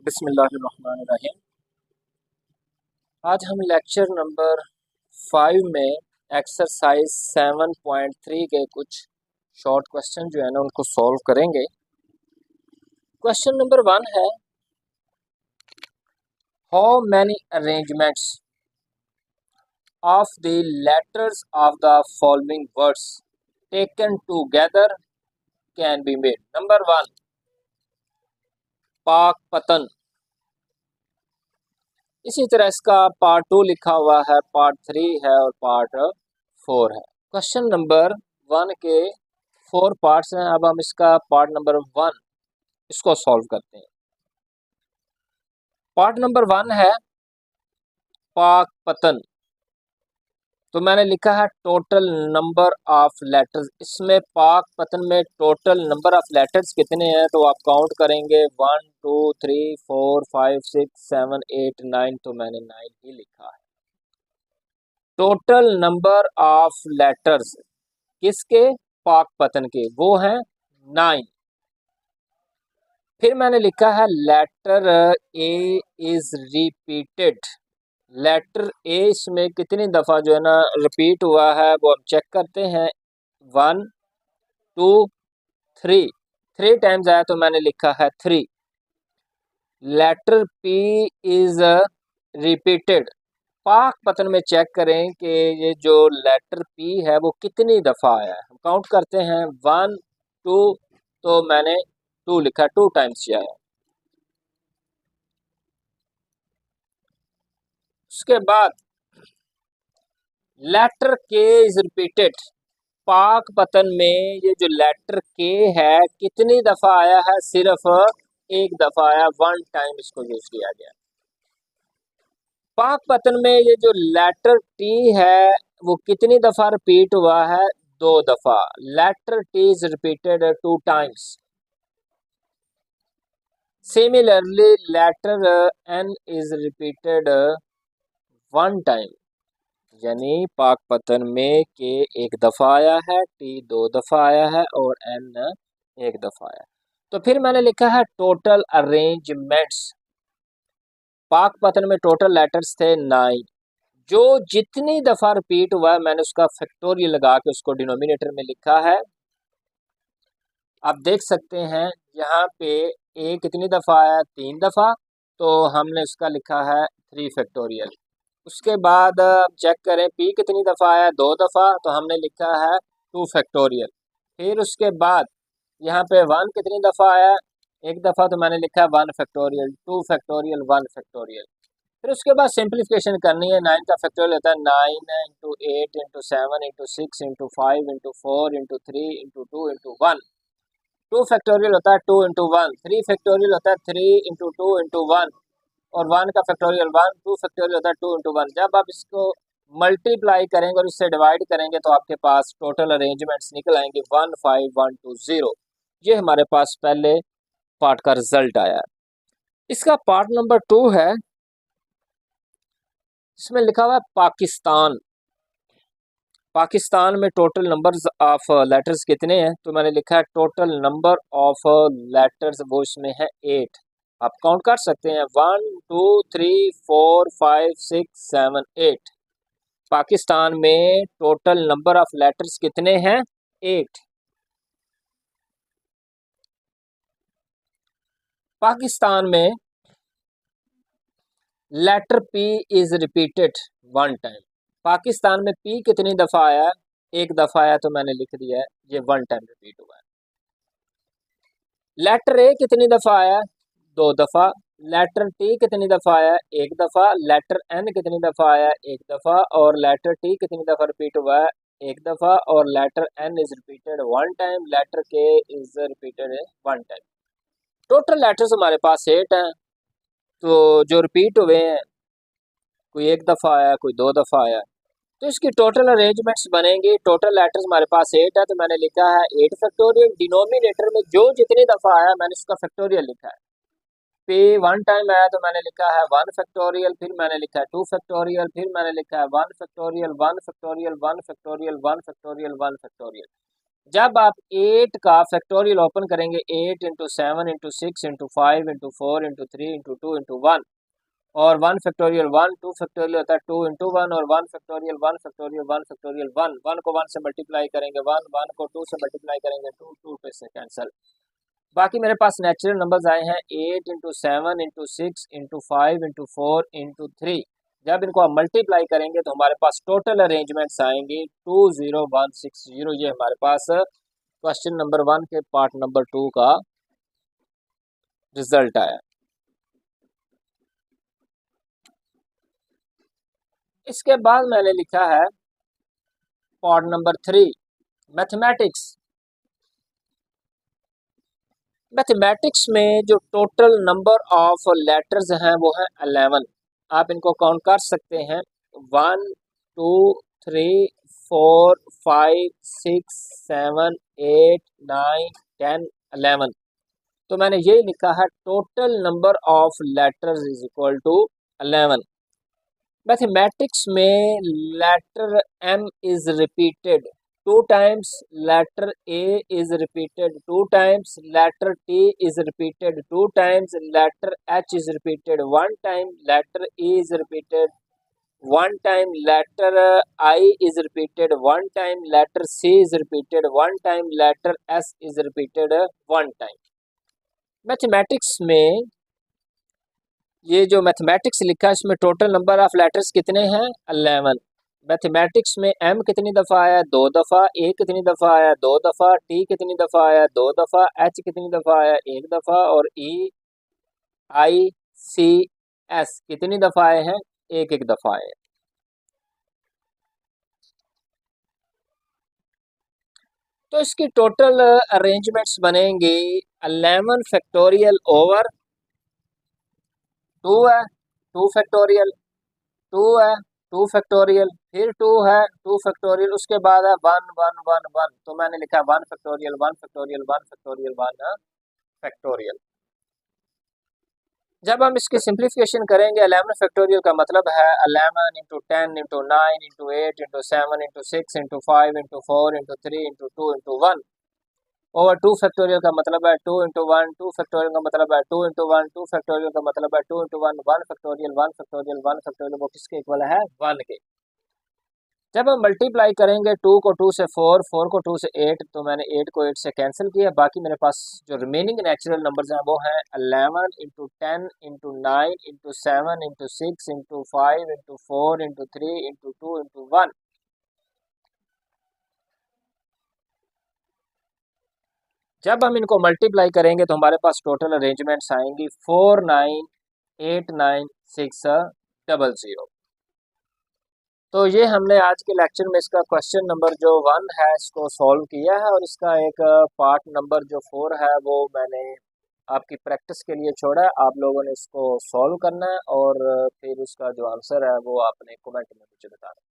बिस्मिल्लाहिर्रहमानिर्रहीम। आज हम लेक्चर नंबर 5 में एक्सरसाइज 7.3 के कुछ शॉर्ट क्वेश्चन जो है ना उनको सॉल्व करेंगे। क्वेश्चन नंबर 1 है, how many arrangements of the letters of the following words taken together can be made. Number 1 पाक पतन। इसी तरह इसका पार्ट 2 लिखा हुआ है, पार्ट 3 है और पार्ट 4 है। क्वेश्चन नंबर 1 के 4 पार्ट्स हैं। अब हम इसका पार्ट नंबर 1 इसको सॉल्व करते हैं। पार्ट नंबर 1 है पाक पतन। तो मैंने लिखा है टोटल नंबर ऑफ लेटर्स। इसमें पाक पतन में टोटल नंबर ऑफ लेटर्स कितने हैं तो आप काउंट करेंगे 1 2 3 4 5 6 7 8 9। तो मैंने 9 ही लिखा है। टोटल नंबर ऑफ लेटर्स किसके? पाक पतन के, वो हैं 9। फिर मैंने लिखा है letter A is repeated. Letter A इसमें कितनी दफ़ा जो है ना रिपीट हुआ है वो हम चेक करते हैं। 1 2 3 टाइम्स आया तो मैंने लिखा है 3। Letter P is repeated. Pakpattan में चेक करें कि ये जो लेटर पी है वो कितनी दफ़ा आया है। हम काउंट करते हैं 1 2। तो मैंने 2 लिखा, 2 टाइम्स आया। उसके बाद letter K is repeated. Pakpattan में ये जो लेटर के है कितनी दफा आया है? सिर्फ एक दफा आया, 1 टाइम इसको यूज किया गया। पाक पतन में ये जो लेटर टी है वो कितनी दफा रिपीट हुआ है? 2 दफा। Letter T is repeated 2 times. Similarly letter N is repeated 1 time. यानी पाक पतन में के एक दफ़ा आया है, टी 2 दफ़ा आया है और एन एक दफ़ा आया। तो फिर मैंने लिखा है टोटल अरेंजमेंट्स। पाक पतन में टोटल लेटर्स थे 9। जो जितनी दफ़ा रिपीट हुआ है मैंने उसका फैक्टोरियल लगा के उसको डिनोमिनेटर में लिखा है। आप देख सकते हैं यहाँ पे ए कितनी दफ़ा आया? 3 दफ़ा। तो हमने उसका लिखा है 3 फैक्टोरियल। उसके बाद चेक करें पी कितनी दफ़ा आया? 2 दफ़ा। तो हमने लिखा है 2 फैक्टोरियल। फिर उसके बाद यहाँ पे 1 कितनी दफ़ा आया? 1 दफ़ा। तो मैंने लिखा है 1 फैक्टोरियल 2 फैक्टोरियल 1 फैक्टोरियल। फिर उसके बाद सिंप्लीफिकेशन करनी है। 9 का फैक्टोरियल होता है 9 into 8 into 7 into 6 into 5 into 4 into 3 into 2 into 1। 2 factorial होता है 2 इंटू 1। 3 फैक्टोरियल होता है 3 इंटू 2 इंटू 1। और 1 का फैक्टोरियल 1। 2 फैक्टोरियल होता है 2 इंटू 1। जब आप इसको मल्टीप्लाई करेंगे और इससे डिवाइड करेंगे तो आपके पास टोटल अरेंजमेंट्स निकल आएंगे 15120। ये हमारे पास पहले पार्ट का रिजल्ट आया है। इसका पार्ट नंबर 2 है, इसमें लिखा हुआ है पाकिस्तान। पाकिस्तान में टोटल नंबर्स ऑफ लेटर्स कितने हैं? तो मैंने लिखा है टोटल नंबर ऑफ लेटर्स वो इसमें है 8। आप काउंट कर सकते हैं 1 2 3 4 5 6 7 8। पाकिस्तान में टोटल नंबर ऑफ लेटर्स कितने हैं? 8। पाकिस्तान में letter P is repeated 1 time. Pakistan में पी कितनी दफा आया? 1 दफा आया। तो मैंने लिख दिया है ये 1 टाइम रिपीट हुआ है। लेटर ए कितनी दफा आया? 2 दफा। लेटर टी कितनी दफा आया? 1 दफा। लेटर एन कितनी दफा आया? 1 दफा। और लेटर टी कितनी दफा रिपीट हुआ है? 1 दफा। और letter N is repeated 1 time. Letter K is repeated 1 time. Total letters हमारे पास 8 हैं। तो जो रिपीट हुए हैं कोई 1 दफा आया, कोई 2 दफा आया। तो इसकी टोटल अरेंजमेंट्स बनेंगी। टोटल लेटर्स हमारे पास 8 है तो मैंने लिखा है 8 फैक्टोरियल। डिनोमिनेटर में जो जितनी दफ़ा आया मैंने उसका फैक्टोरियल लिखा है। पे 1 टाइम आया तो मैंने लिखा है 1 फैक्टोरियल। फिर मैंने लिखा है 2 फैक्टोरियल। फिर मैंने लिखा है 1 factorial 1 factorial 1 factorial 1 factorial 1 factorial. जब आप 8 का फैक्टोरियल ओपन करेंगे 8 into 7 into 6 into 5 into 4 into 3 into 2 into 1 और 1 फैक्टोरियल 1 2 फैक्टोरियल होता है 2 इंटू 1 और 1 फैक्टोरियल 1 फैक्टोरियल 1 फैक्टोरियल 1 1 को 1 से मल्टीप्लाई करेंगे 1 1 को 2 से मल्टीप्लाई करेंगे 2 2 पे से कैंसिल। बाकी मेरे पास नेचुरल नंबर्स आए हैं 8 into 7 into 6 into 5 into 4 into 3। जब इनको आप मल्टीप्लाई करेंगे तो हमारे पास टोटल अरेंजमेंट्स आएंगी 20160। ये हमारे पास क्वेश्चन नंबर 1 के पार्ट नंबर 2 का रिजल्ट आया। इसके बाद मैंने लिखा है पार्ट नंबर 3 मैथमेटिक्स। मैथमेटिक्स में जो टोटल नंबर ऑफ लेटर्स हैं वो है 11। आप इनको काउंट कर सकते हैं 1 2 3 4 5 6 7 8 9 10 11। तो मैंने ये लिखा है total number of letters is equal to 11। Mathematics में letter M is repeated 2 times, letter A is repeated 2 times, letter T is repeated 2 times, letter H is repeated 1 time, letter E is repeated 1 time, letter I is repeated 1 time, letter C is repeated 1 time, letter S is repeated 1 time। Mathematics में ये जो mathematics लिखा है इसमें total number of letters कितने हैं 11। Mathematics में M कितनी दफ़ा आया 2 दफ़ा, A कितनी दफ़ा आया 2 दफ़ा, T कितनी दफ़ा आया 2 दफ़ा, H कितनी दफ़ा आया 1 दफ़ा और EICS कितनी दफ़ा आए हैं 1 दफ़ा आए। तो इसकी टोटल अरेंजमेंट्स बनेंगी 11 फैक्टोरियल ओवर 2 है 2 फैक्टोरियल 2 है 2 फैक्टोरियल फिर 2 है 2 फैक्टोरियल उसके बाद है 1 1 1 1। तो मैंने लिखा 1 फैक्टोरियल 1 फैक्टोरियल 1 फैक्टोरियल 1 फैक्टोरियल। जब हम इसकी सिंप्लीफिकेशन करेंगे 11 फैक्टोरियल का मतलब है 11 into 10 into 9 into 8 into 7 into 6 into 5 into 4 into 3 into 2 into 1 over 2 factorial का मतलब है 2 इंटू 1 2 फैक्टोरियल का मतलब है 2 इंटू 1 2 फैक्टोरियल का मतलब है 2 इंटू 1 1 फैक्टोरियल 1 फैक्टोरियल 1 फैक्टोरियल वो किसके इक्वल है 1 के। जब हम मल्टीप्लाई करेंगे 2 को 2 से 4 4 को 2 से 8 तो मैंने 8 को 8 से कैंसिल किया। बाकी मेरे पास जो रिमेनिंग नेचुरल नंबर्स हैं वो हैं 11 into 10 into 9 into 7 into 6 into 5 into 4 into 3 into 2 into 1। जब हम इनको मल्टीप्लाई करेंगे तो हमारे पास टोटल अरेंजमेंट्स आएंगी 4989600। तो ये हमने आज के लेक्चर में इसका क्वेश्चन नंबर जो 1 है इसको सॉल्व किया है और इसका एक पार्ट नंबर जो 4 है वो मैंने आपकी प्रैक्टिस के लिए छोड़ा है। आप लोगों ने इसको सॉल्व करना है और फिर उसका जो आंसर है वो आपने कमेंट में मुझे बताना है।